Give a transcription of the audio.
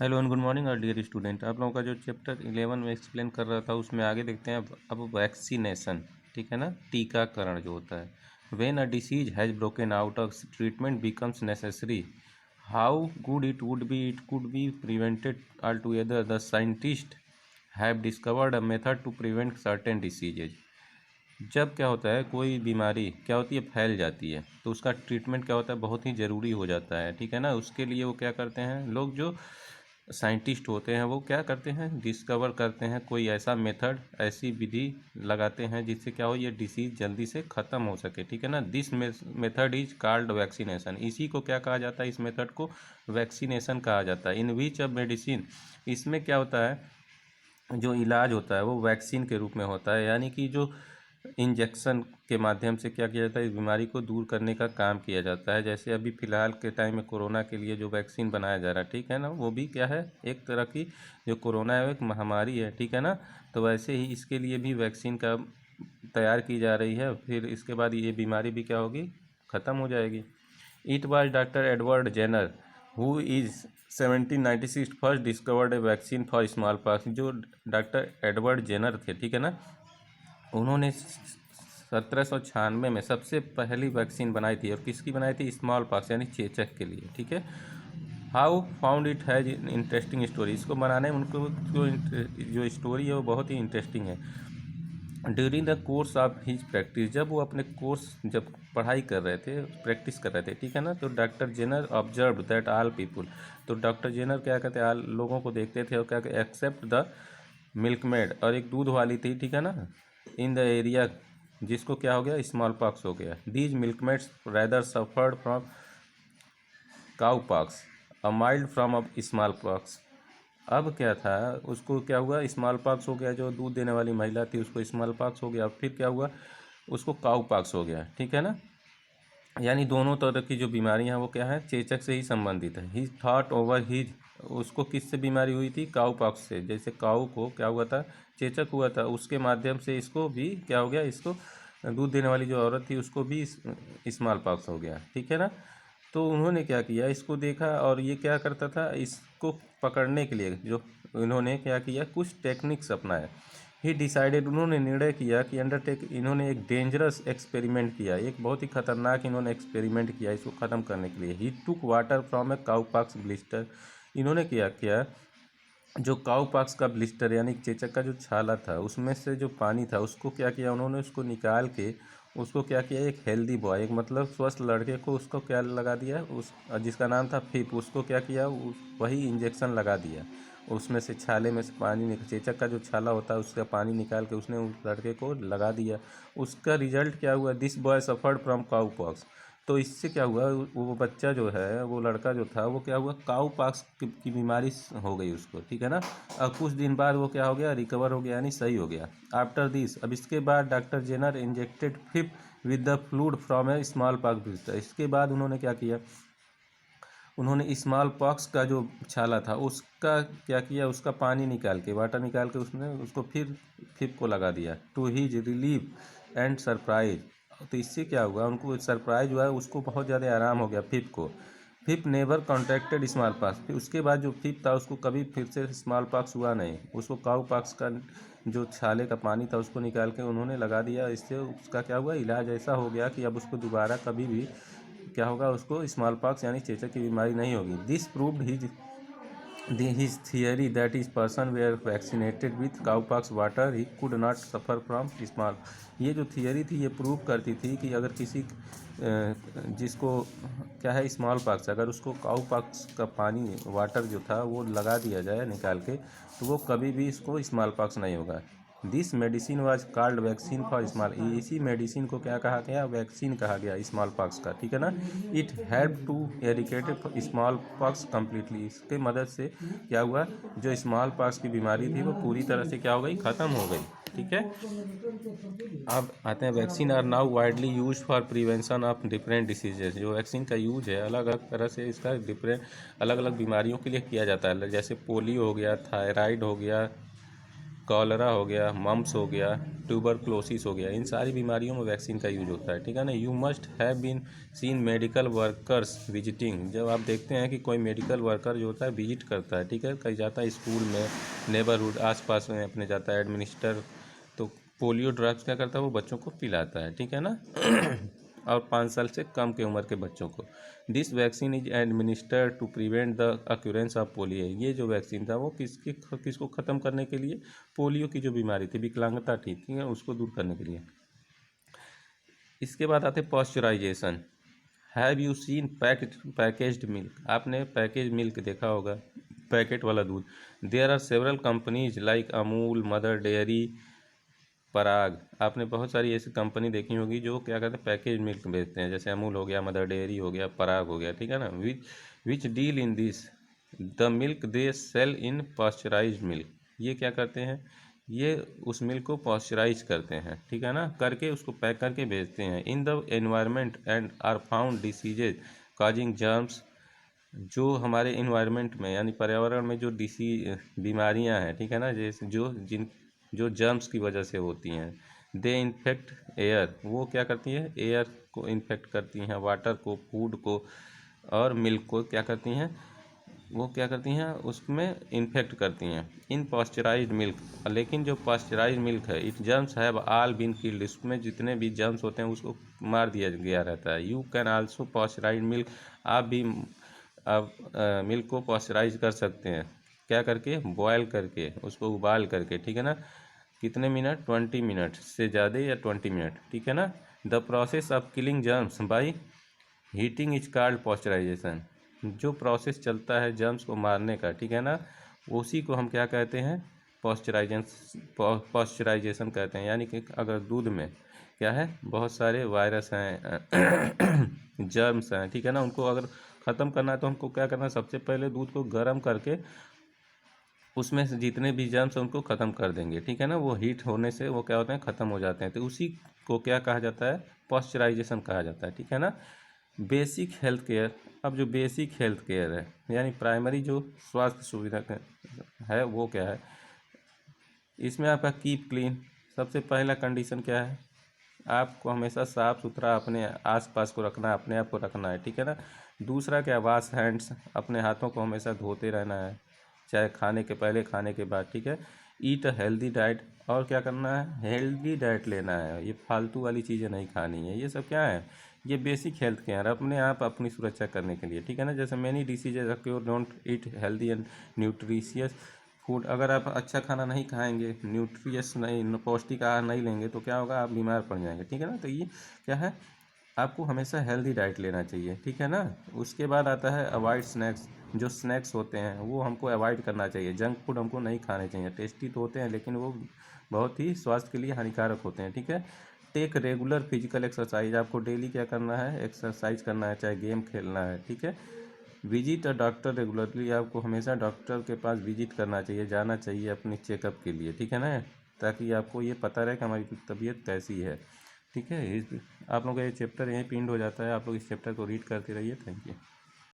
Hello and good morning और dear student. आप लोगों का जो चैप्टर 11 में एक्सप्लेन कर रहा था उसमें आगे देखते हैं अब वैक्सीनेशन, ठीक है ना, टीकाकरण जो होता है। When a disease has broken out of treatment becomes necessary, how good it could be prevented altogether. The scientist have discovered a method to prevent certain diseases. जब क्या होता है, कोई बीमारी क्या होती है, फैल जाती है, तो उसका ट्रीटमेंट क्या होता है, बहुत ही ज़रूरी हो जाता है, ठीक है ना। उसके लिए वो क्या करते हैं, लोग जो साइंटिस्ट होते हैं वो क्या करते हैं, डिस्कवर करते हैं कोई ऐसा मेथड, ऐसी विधि लगाते हैं जिससे क्या हो, ये डिसीज़ जल्दी से ख़त्म हो सके, ठीक है ना। This method is called vaccination. इसी को क्या कहा जाता है, इस मेथड को वैक्सीनेशन कहा जाता है। इन विच ऑफ मेडिसिन, इसमें क्या होता है, जो इलाज होता है वो वैक्सीन के रूप में होता है, यानी कि जो इंजेक्शन के माध्यम से क्या किया जाता है, इस बीमारी को दूर करने का काम किया जाता है। जैसे अभी फ़िलहाल के टाइम में कोरोना के लिए जो वैक्सीन बनाया जा रहा है, ठीक है ना, वो भी क्या है, एक तरह की जो कोरोना है वो एक महामारी है, ठीक है ना। तो वैसे ही इसके लिए भी वैक्सीन का तैयार की जा रही है, फिर इसके बाद ये बीमारी भी क्या होगी, ख़त्म हो जाएगी। It was doctor Edward Jenner who is 1796 first discovered a vaccine for smallpox. जो डॉक्टर एडवर्ड जेनर थे, ठीक है ना, उन्होंने 1796 में सबसे पहली वैक्सीन बनाई थी, और किसकी बनाई थी, स्मॉल पॉक्स यानी चेचक के लिए, ठीक है। How found it has interesting story. इसको बनाने में उनको जो स्टोरी है वो बहुत ही इंटरेस्टिंग है। During the course of his practice, जब वो अपने कोर्स, जब पढ़ाई कर रहे थे, प्रैक्टिस कर रहे थे, ठीक है ना, तो doctor Jenner observe that all people, तो डॉक्टर जेनर क्या कहते हैं, लोगों को देखते थे और क्या कहते, एक्सेप्ट द मिल्कमेड, और एक दूध वाली थी, ठीक है ना, इन द एरिया, जिसको क्या हो गया, स्मॉल पॉक्स हो गया। These milkmaids rather suffered from cowpox a mild from a smallpox. अब क्या था, उसको क्या हुआ, स्मॉल पॉक्स हो गया, जो दूध देने वाली महिला थी उसको स्मॉल पॉक्स हो गया, फिर क्या हुआ, उसको काउ पॉक्स हो गया, ठीक है ना। यानी दोनों तरह की जो बीमारियां हैं वो क्या है, चेचक से ही संबंधित है। ही थॉट ओवर हिज, उसको किससे बीमारी हुई थी, काउ पॉक्स से। जैसे काउ को क्या हुआ था, चेचक हुआ था, उसके माध्यम से इसको भी क्या हो गया, इसको दूध देने वाली जो औरत थी उसको भी स्मॉल पॉक्स हो गया, ठीक है ना। तो उन्होंने क्या किया, इसको देखा, और ये क्या करता था, इसको पकड़ने के लिए जो इन्होंने क्या किया, कुछ टेक्निक्स अपनाए। ही डिसाइडेड, उन्होंने निर्णय किया कि अंडरटेक, इन्होंने एक डेंजरस एक्सपेरिमेंट किया, एक बहुत ही खतरनाक इन्होंने एक्सपेरिमेंट किया इसको ख़त्म करने के लिए। He took water from a cowpox blister. इन्होंने क्या किया, जो काउ पॉक्स का ब्लिस्टर यानी चेचक का जो छाला था, उसमें से जो पानी था उसको क्या किया उन्होंने, उसको निकाल के उसको क्या किया, एक हेल्दी बॉय, एक मतलब स्वस्थ लड़के को उसको क्या लगा दिया, उस जिसका नाम था फिप, उसको क्या किया, वही इंजेक्शन लगा दिया। उसमें से छाले में से पानी चेचक का जो छाला होता है उसका पानी निकाल के उसने उस लड़के को लगा दिया। उसका रिजल्ट क्या हुआ, this boy suffered from cow pox. तो इससे क्या हुआ, वो बच्चा जो है, वो लड़का जो था, वो क्या हुआ, काउ पॉक्स की बीमारी हो गई उसको, ठीक है ना। और कुछ दिन बाद वो क्या हो गया, रिकवर हो गया, यानी सही हो गया। आफ्टर दिस, अब इसके बाद doctor Jenner injected Phipps with the fluid from a smallpox blister. इसके बाद उन्होंने क्या किया, उन्होंने स्मॉल पॉक्स का जो छाला था उसका क्या किया, उसका पानी निकाल के, वाटर निकाल के उसने उसको फिर फिप को लगा दिया। To his relief and surprise, तो इससे क्या हुआ, उनको सरप्राइज हुआ, उसको बहुत ज़्यादा आराम हो गया फिप को। फिप नेवर कॉन्ट्रैक्टेड स्मॉल पॉक्स, फिर उसके बाद जो फिप था उसको कभी फिर से स्मॉल पॉक्स हुआ नहीं। उसको काउ पॉक्स का जो छाले का पानी था उसको निकाल के उन्होंने लगा दिया, इससे उसका क्या हुआ, इलाज ऐसा हो गया कि अब उसको दोबारा कभी भी क्या होगा, उसको स्मॉल पॉक्स यानी चेचक की बीमारी नहीं होगी। This proved his theory that is person were vaccinated with cowpox water he could not suffer from small. ये जो थियरी थी ये प्रूव करती थी कि अगर किसी जिसको क्या है स्मॉल पॉक्स, अगर उसको काउ पॉक्स का पानी वाटर जो था वो लगा दिया जाए निकाल के, तो वो कभी भी इसको स्मॉल पॉक्स नहीं होगा। This medicine was called vaccine for small, इसी मेडिसिन को क्या कहा गया, वैक्सीन कहा गया स्मॉल पॉक्स का, ठीक है ना। It help to eradicate smallpox completely, इसके मदद से क्या हुआ, जो स्मॉल पॉक्स की बीमारी थी वो पूरी तरह से क्या हो गई, ख़त्म हो गई, ठीक है। अब आते हैं, vaccine are now widely use for prevention of different diseases. जो वैक्सीन का यूज है अलग अलग तरह से, इसका डिफरेंट अलग अलग बीमारियों के लिए किया जाता है, जैसे पोलियो हो गया, थायराइड हो गया, कॉलरा हो गया, मम्प्स हो गया, ट्यूबरक्लोसिस हो गया, इन सारी बीमारियों में वैक्सीन का यूज होता है, ठीक है ना। You must have been seen medical workers visiting, जब आप देखते हैं कि कोई मेडिकल वर्कर जो होता है विजिट करता है, ठीक है, कहीं जाता है स्कूल में, नेबरहुड आसपास में अपने जाता है एडमिनिस्टर, तो पोलियो ड्रग्स क्या करता है, वो बच्चों को पिलाता है, ठीक है ना। और 5 साल से कम की उम्र के बच्चों को। This vaccine is administered to prevent the occurrence of polio, ये जो वैक्सीन था वो किसको ख़त्म करने के लिए, पोलियो की जो बीमारी थी, विकलांगता थी, ठीक है, उसको दूर करने के लिए। इसके बाद आते pasteurisation. Have you seen packaged milk, आपने पैकेज मिल्क देखा होगा, पैकेट वाला दूध। There are several companies like Amul, Mother Dairy, Parag, आपने बहुत सारी ऐसी कंपनी देखी होगी जो क्या कहते हैं पैकेज मिल्क बेचते हैं, जैसे अमूल हो गया, मदर डेयरी हो गया, पराग हो गया, ठीक है ना। Which deal in this the milk they sell in pasteurised milk, ये क्या करते हैं, ये उस मिल्क को पॉस्चराइज करते हैं, ठीक है ना, करके उसको पैक करके बेचते हैं। In the environment and are found diseases causing germs, जो हमारे इन्वायरमेंट में यानी पर्यावरण में जो बीमारियां हैं, ठीक है ना, जैसे जो जर्म्स की वजह से होती हैं। दे इन्फेक्ट एयर, वो क्या करती है, एयर को इन्फेक्ट करती हैं, वाटर को, फूड को और मिल्क को क्या करती हैं, वो क्या करती हैं, उसमें इन्फेक्ट करती हैं। इन पॉस्चराइज्ड मिल्क, लेकिन जो पॉस्चराइज्ड मिल्क है, it germs have all been killed, उसमें जितने भी जर्म्स होते हैं उसको मार दिया गया रहता है। यू कैन आल्सो पॉस्चराइज्ड मिल्क, आप भी आप मिल्क को पॉस्चराइज कर सकते हैं, क्या करके, बॉयल करके, उसको उबाल करके, ठीक है ना, कितने मिनट, 20 मिनट से ज़्यादा या 20 मिनट, ठीक है ना। The process of killing germs by heating is called pasteurisation, जो प्रोसेस चलता है जर्म्स को मारने का, ठीक है ना, उसी को हम क्या कहते हैं, पॉस्चराइजेशन कहते हैं। यानी कि अगर दूध में क्या है, बहुत सारे वायरस हैं जर्म्स हैं, ठीक है ना, उनको अगर ख़त्म करना है तो हमको क्या करना है, सबसे पहले दूध को गर्म करके उसमें से जितने भी जर्म्स हैं उनको ख़त्म कर देंगे, ठीक है ना, वो हीट होने से वो क्या होते हैं, ख़त्म हो जाते हैं, तो उसी को क्या कहा जाता है, पॉस्चराइजेशन कहा जाता है, ठीक है ना। बेसिक हेल्थ केयर, अब जो बेसिक हेल्थ केयर है यानी प्राइमरी जो स्वास्थ्य सुविधा है वो क्या है, इसमें आपका कीप क्लीन, सबसे पहला कंडीशन क्या है, आपको हमेशा साफ़ सुथरा अपने आसपास को रखना है, अपने आप को रखना है, ठीक है ना। दूसरा क्या, वॉश हैंड्स, अपने हाथों को हमेशा धोते रहना है, चाहे खाने के पहले, खाने के बाद, ठीक है। ईट अ हेल्दी डाइट, और क्या करना है, हेल्दी डाइट लेना है, ये फालतू वाली चीज़ें नहीं खानी है, ये सब क्या है, ये बेसिक हेल्थ केयर अपने आप अपनी सुरक्षा करने के लिए, ठीक है ना। जैसे many diseases acquire don't eat healthy and nutritious food, अगर आप अच्छा खाना नहीं खाएंगे, न्यूट्रियस नहीं, पौष्टिक आहार नहीं लेंगे तो क्या होगा, आप बीमार पड़ जाएंगे, ठीक है ना। तो ये क्या है, आपको हमेशा हेल्दी डाइट लेना चाहिए, ठीक है ना। उसके बाद आता है अवॉइड स्नैक्स, जो स्नैक्स होते हैं वो हमको अवॉइड करना चाहिए, जंक फूड हमको नहीं खाने चाहिए, टेस्टी तो होते हैं लेकिन वो बहुत ही स्वास्थ्य के लिए हानिकारक होते हैं, ठीक है। टेक रेगुलर फिजिकल एक्सरसाइज, आपको डेली क्या करना है, एक्सरसाइज करना है, चाहे गेम खेलना है, ठीक है। विजिट अ डॉक्टर रेगुलरली, आपको हमेशा डॉक्टर के पास विजिट करना चाहिए, जाना चाहिए अपनी चेकअप के लिए, ठीक है ना, ताकि आपको ये पता रहे कि हमारी तबीयत कैसी है, ठीक है। आप लोगों का ये चैप्टर यहीं पिंड हो जाता है, आप लोग इस चैप्टर को रीड करते रहिए। Thank you.